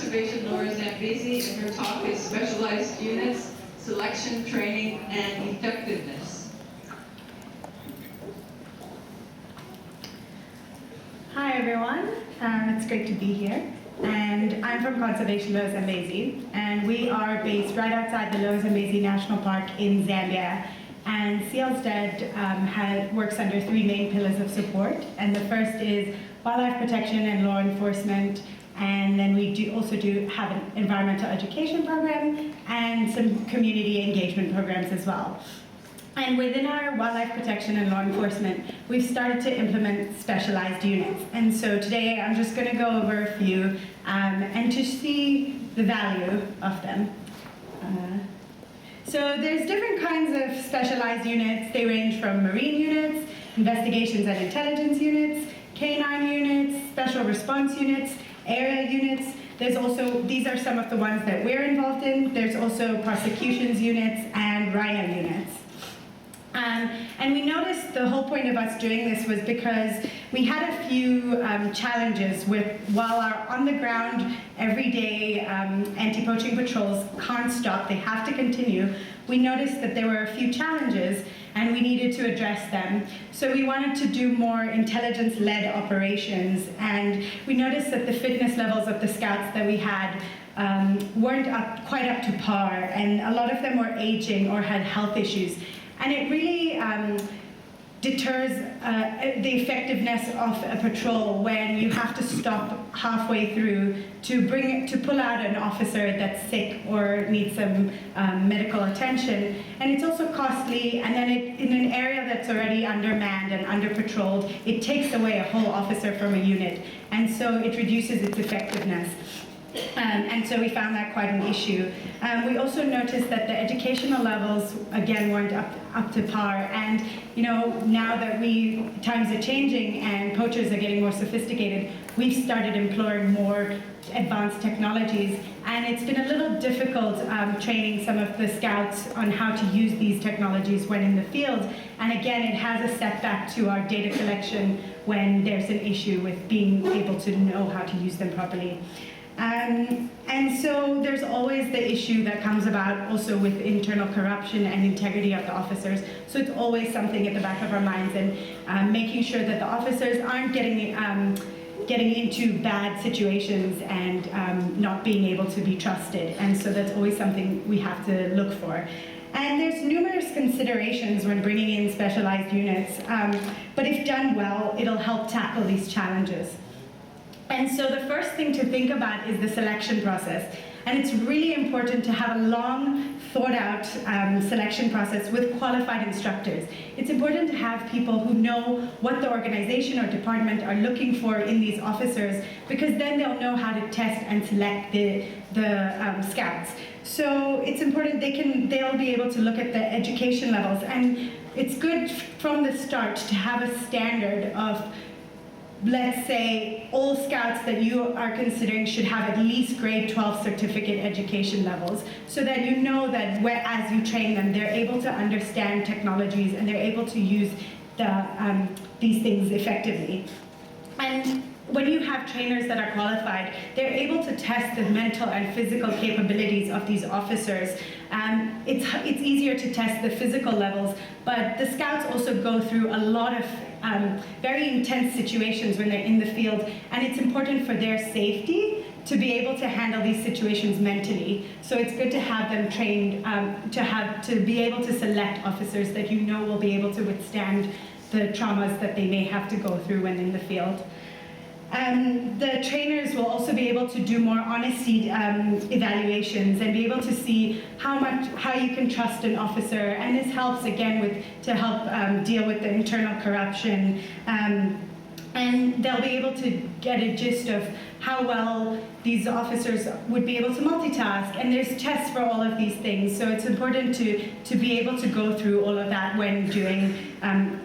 Conservation Laura Zambezi, and her talk is Specialized Units, Selection, Training, and Effectiveness. Hi everyone, it's great to be here. And I'm from Conservation Laura Zambezi, and we are based right outside the Laura Zambezi National Park in Zambia. And CLSDED works under three main pillars of support. And the first is wildlife protection and law enforcement. And then we also have an environmental education program and some community engagement programs as well. And within our wildlife protection and law enforcement, we've started to implement specialized units. And so today I'm just going to go over a few and to see the value of them. So there's different kinds of specialized units. They range from marine units, investigations and intelligence units, canine units, special response units, area units. There's also, these are some of the ones that we're involved in. There's also prosecutions units and rhino units. And we noticed the whole point of us doing this was because we had a few challenges while our on-the-ground, everyday anti-poaching patrols can't stop, they have to continue, we noticed that there were a few challenges and we needed to address them. So we wanted to do more intelligence-led operations, and we noticed that the fitness levels of the scouts that we had weren't quite up to par, and a lot of them were aging or had health issues. And it really deters the effectiveness of a patrol when you have to stop halfway through to pull out an officer that's sick or needs some medical attention. And it's also costly, and then in an area that's already undermanned and under-patrolled, it takes away a whole officer from a unit, and so it reduces its effectiveness. And so we found that quite an issue. We also noticed that the educational levels, again, weren't up to par. And now that times are changing and poachers are getting more sophisticated, we've started employing more advanced technologies. And it's been a little difficult training some of the scouts on how to use these technologies when in the field. And again, it has a setback to our data collection when there's an issue with being able to know how to use them properly. And so there's always the issue that comes about also with internal corruption and integrity of the officers. So it's always something at the back of our minds, and making sure that the officers aren't getting into bad situations and not being able to be trusted. And so that's always something we have to look for. And there's numerous considerations when bringing in specialized units, but if done well, it'll help tackle these challenges. And so the first thing to think about is the selection process. And it's really important to have a long, thought-out selection process with qualified instructors. It's important to have people who know what the organization or department are looking for in these officers, because then they'll know how to test and select the scouts. So it's important they'll be able to look at the education levels. And it's good from the start to have a standard of, let's say, all scouts that you are considering should have at least grade 12 certificate education levels, so that you know that as you train them, they're able to understand technologies and they're able to use these things effectively. And when you have trainers that are qualified, they're able to test the mental and physical capabilities of these officers. It's easier to test the physical levels, but the scouts also go through a lot of very intense situations when they're in the field, and it's important for their safety to be able to handle these situations mentally. So it's good to have them trained to be able to select officers that you know will be able to withstand the traumas that they may have to go through when in the field. The trainers will also be able to do more honesty evaluations and be able to see how you can trust an officer, and this helps again to help deal with the internal corruption, and they'll be able to get a gist of how well these officers would be able to multitask, and there's tests for all of these things, so it's important to be able to go through all of that when doing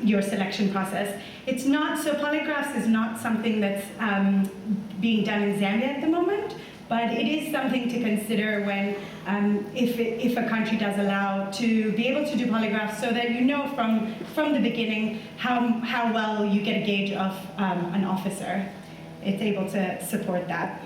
your selection process. It's not, so polygraphs is not something that's being done in Zambia at the moment, but it is something to consider when, if a country does allow, to be able to do polygraphs, so that you know from the beginning how well you get a gauge of an officer. It's able to support that.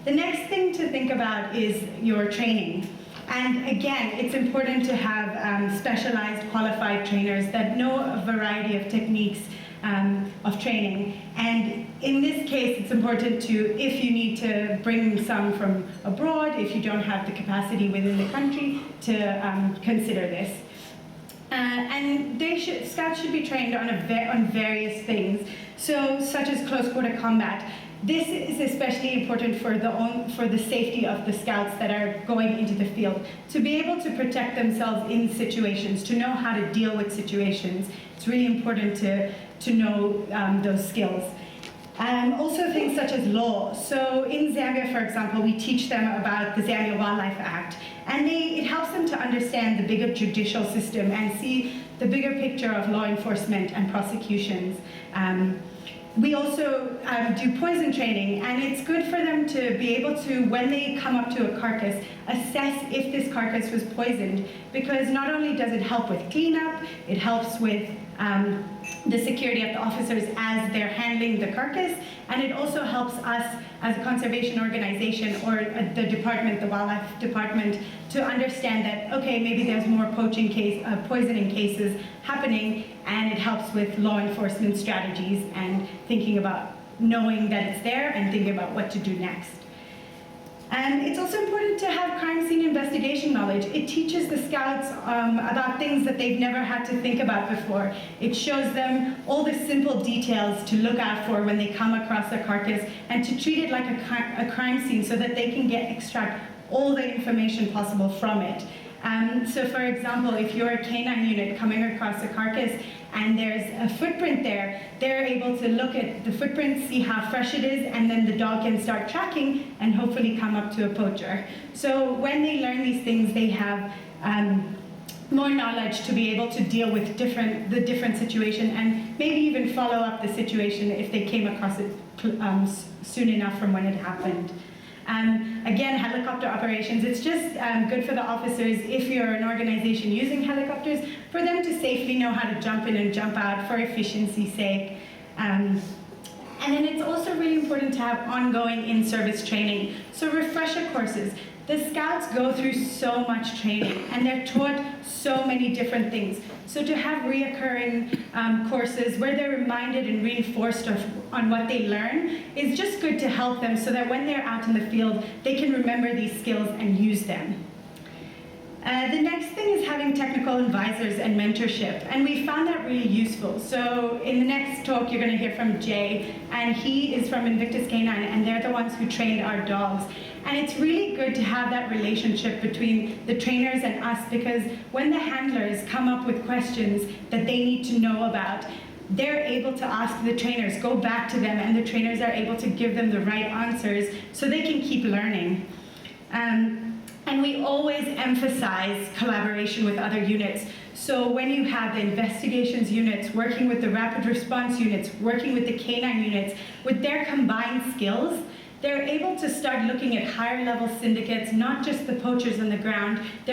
The next thing to think about is your training. And again, it's important to have specialized, qualified trainers that know a variety of techniques of training. And in this case, it's important to, if you need to bring some from abroad, if you don't have the capacity within the country, to consider this. And scouts should be trained on various things, such as close quarter combat. This is especially important for the safety of the scouts that are going into the field, to be able to protect themselves in situations, to know how to deal with situations. It's really important to know those skills. Also things such as law. So in Zambia, for example, we teach them about the Zambia Wildlife Act, and it helps them to understand the bigger judicial system and see the bigger picture of law enforcement and prosecutions. We also do poison training, and it's good for them to be able to, when they come up to a carcass, assess if this carcass was poisoned, because not only does it help with cleanup, it helps with the security of the officers as they're handling the carcass, and it also helps us as a conservation organization or the department, the wildlife department, to understand that, okay, maybe there's more poisoning cases happening, and it helps with law enforcement strategies and thinking about knowing that it's there and thinking about what to do next. And it's also important to have crime scene investigation knowledge. It teaches the scouts about things that they've never had to think about before. It shows them all the simple details to look out for when they come across a carcass, and to treat it like a crime scene so that they can extract all the information possible from it. So for example, if you're a canine unit coming across a carcass and there's a footprint there, they're able to look at the footprint, see how fresh it is, and then the dog can start tracking and hopefully come up to a poacher. So when they learn these things, they have more knowledge to be able to deal with the different situation, and maybe even follow up the situation if they came across it soon enough from when it happened. Again, helicopter operations, it's just good for the officers, if you're an organization using helicopters, for them to safely know how to jump in and jump out for efficiency's sake. And then it's also really important to have ongoing in-service training. So refresher courses. The scouts go through so much training, and they're taught so many different things. So to have reoccurring courses where they're reminded and reinforced on what they learn is just good to help them, so that when they're out in the field, they can remember these skills and use them. The next thing is having technical advisors and mentorship, and we found that really useful. So in the next talk, you're going to hear from Jay, and he is from Invictus Canine, and they're the ones who trained our dogs. And it's really good to have that relationship between the trainers and us, because when the handlers come up with questions that they need to know about, they're able to ask the trainers, go back to them, and the trainers are able to give them the right answers so they can keep learning. And we always emphasize collaboration with other units. So when you have the investigations units working with the rapid response units, working with the canine units, with their combined skills, they're able to start looking at higher level syndicates, not just the poachers on the ground. They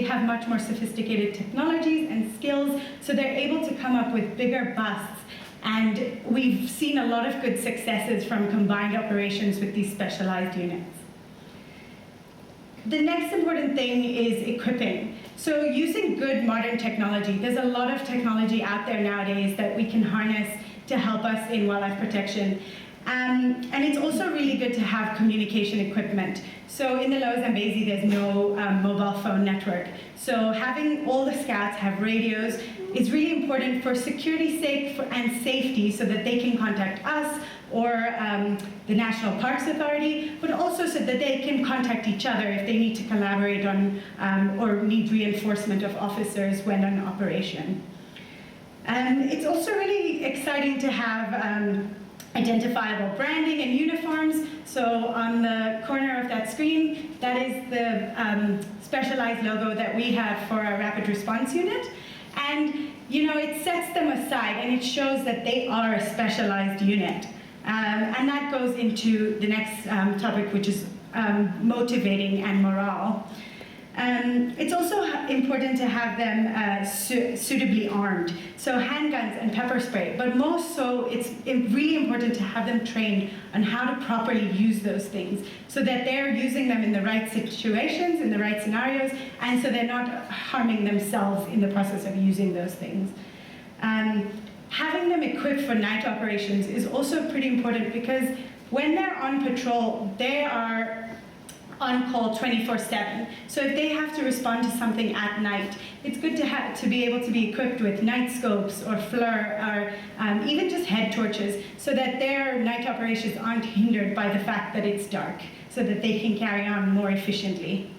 have much more sophisticated technologies and skills, so they're able to come up with bigger busts. And we've seen a lot of good successes from combined operations with these specialized units. The next important thing is equipping. So using good modern technology. There's a lot of technology out there nowadays that we can harness to help us in wildlife protection. And it's also really good to have communication equipment. So in the Lower Zambezi, there's no mobile phone network. So having all the scouts have radios is really important for security's sake and safety, so that they can contact us or the National Parks Authority, but also so that they can contact each other if they need to collaborate on or need reinforcement of officers when on operation. It's also really exciting to have identifiable branding and uniforms. So on the corner of that screen, that is the specialized logo that we have for our rapid response unit. And it sets them aside, and it shows that they are a specialized unit. And that goes into the next topic, which is motivating and morale. It's also important to have them suitably armed, so handguns and pepper spray, but most so it's really important to have them trained on how to properly use those things so that they're using them in the right situations, in the right scenarios, and so they're not harming themselves in the process of using those things. Having them equipped for night operations is also pretty important because when they're on patrol, they are on call 24/7. So if they have to respond to something at night, it's good to be able to be equipped with night scopes or FLIR or even just head torches so that their night operations aren't hindered by the fact that it's dark, so that they can carry on more efficiently.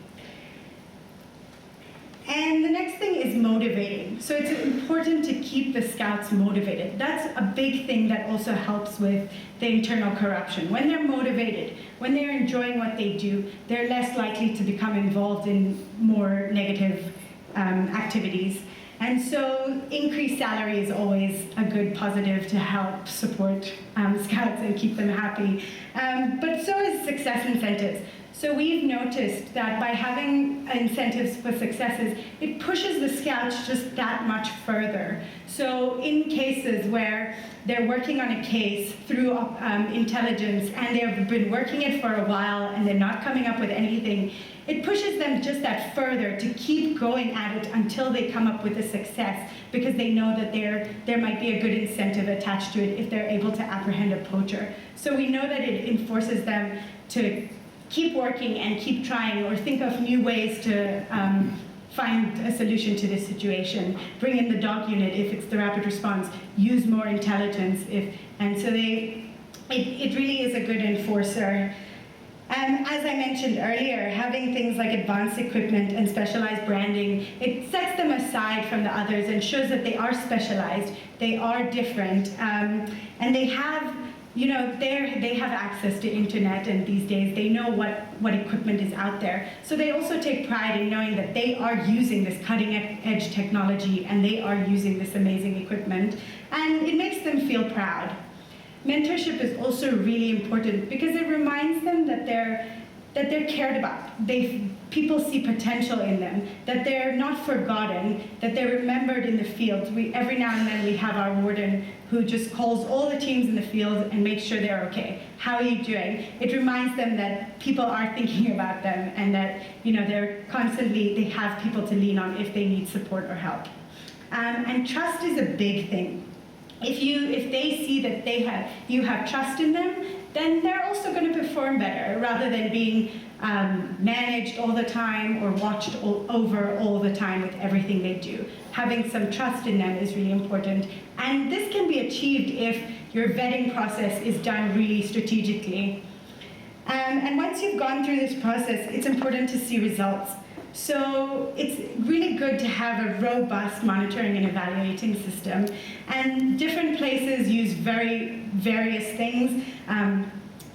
And the next thing is motivating. So it's important to keep the scouts motivated. That's a big thing that also helps with the internal corruption. When they're motivated, when they're enjoying what they do, they're less likely to become involved in more negative activities. And so increased salary is always a good positive to help support scouts and keep them happy. But so is success incentives. So we've noticed that by having incentives for successes, it pushes the scouts just that much further. So in cases where they're working on a case through intelligence and they've been working it for a while and they're not coming up with anything, it pushes them just that further to keep going at it until they come up with a success, because they know that there might be a good incentive attached to it if they're able to apprehend a poacher. So we know that it enforces them to keep working and keep trying, or think of new ways to find a solution to this situation. Bring in the dog unit if it's the rapid response, use more intelligence, and so it really is a good enforcer. As I mentioned earlier, having things like advanced equipment and specialized branding, it sets them aside from the others and shows that they are specialized, they are different, and they have, they have access to internet, and these days they know what equipment is out there. So they also take pride in knowing that they are using this cutting edge technology and they are using this amazing equipment, and it makes them feel proud. Mentorship is also really important because it reminds them that they're cared about. People see potential in them, that they're not forgotten, that they're remembered in the field. Every now and then we have our warden who just calls all the teams in the field and makes sure they're okay. How are you doing? It reminds them that people are thinking about them and that they have people to lean on if they need support or help. And trust is a big thing. If they see that you have trust in them, then they're also going to perform better rather than being managed all the time or watched over all the time with everything they do. Having some trust in them is really important. And this can be achieved if your vetting process is done really strategically. And once you've gone through this process, it's important to see results. So it's really good to have a robust monitoring and evaluating system. And different places use various things.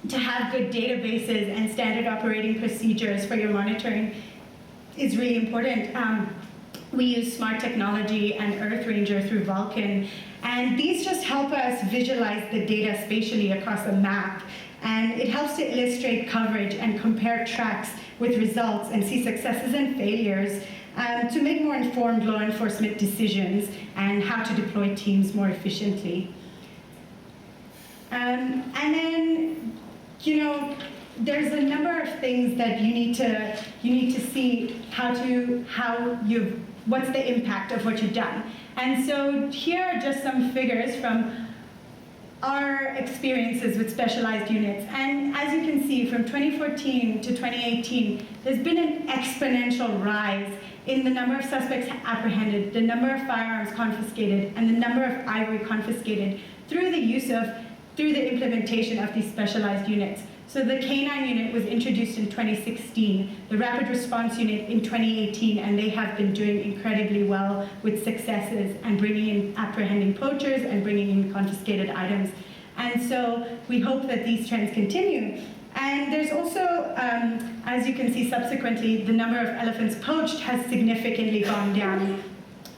To have good databases and standard operating procedures for your monitoring is really important. We use smart technology and Earth Ranger through Vulkan, and these just help us visualize the data spatially across a map, and it helps to illustrate coverage and compare tracks with results and see successes and failures to make more informed law enforcement decisions and how to deploy teams more efficiently. And then, there's a number of things that you need to see what's the impact of what you've done. And so here are just some figures from our experiences with specialized units. And as you can see, from 2014 to 2018, there's been an exponential rise in the number of suspects apprehended, the number of firearms confiscated, and the number of ivory confiscated through the implementation of these specialized units. So the K9 unit was introduced in 2016, the Rapid Response Unit in 2018, and they have been doing incredibly well with successes and apprehending poachers and bringing in confiscated items. And so we hope that these trends continue. And there's also, as you can see subsequently, the number of elephants poached has significantly gone down.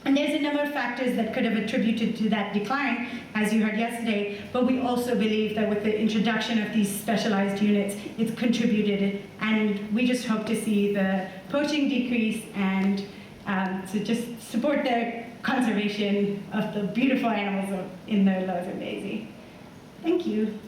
And there's a number of factors that could have attributed to that decline, as you heard yesterday, but we also believe that with the introduction of these specialized units, it's contributed, and And we just hope to see the poaching decrease and to just support the conservation of the beautiful animals in the Lower Zambezi. Thank you.